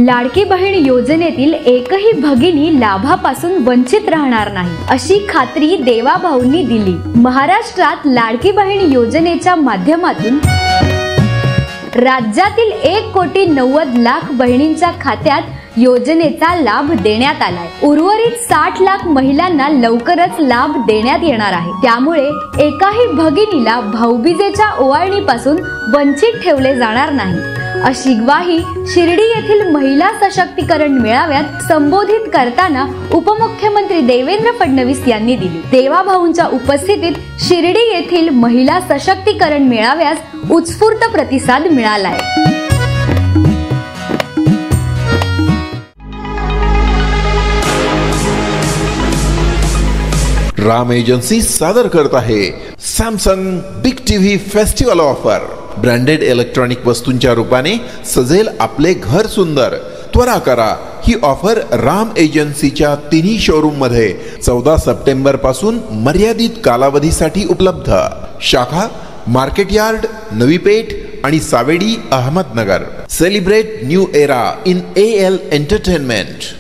लाडकी बहीण योजनेतील एकही भगिनी लाभापासून वंचित राहणार नाही अशी खात्री देवाभाऊंनी दिली। महाराष्ट्रात लाडकी बहीण योजनेच्या माध्यमातून राज्यातील 1,90,00,000 बहिणींच्या खात्यात योजनेचा लाभ देण्यात आलाय। उर्वरित 60 लाख महिलांना लवकरच लाभ देण्यात येणार आहे। त्यामुळे एकाही भगिनीला भाऊबीजेच्या ओवाळणीपासून वंचित ठेवले जाणार नाही अशी ग्वाही शिर्डी येथील महिला सशक्तीकरण मेळाव्यात संबोधित करताना उपमुख्यमंत्री देवेंद्र फडणवीस यांनी दिली। देवाभाऊंच्या उपस्थितीत शिर्डी येथील महिला सशक्तीकरण मेळाव्यास उत्स्फूर्त प्रतिसाद मिळालाय। राम एजन्सी सादर करत आहे Samsung big TV festival offer. Branded electronic वस्तूंच्या रूपाने सजेल आपले घर सुंदर। त्वरा करा, ही ऑफर राम एजन्सीच्या तिन्ही शोरूम मध्ये 14 सप्टेंबर पासून मर्यादित कालावधीसाठी उपलब्ध। शाखा मार्केट यार्ड, नवी पेठ आणि Savedi, Ahmednagar. Celebrate new era in AL entertainment.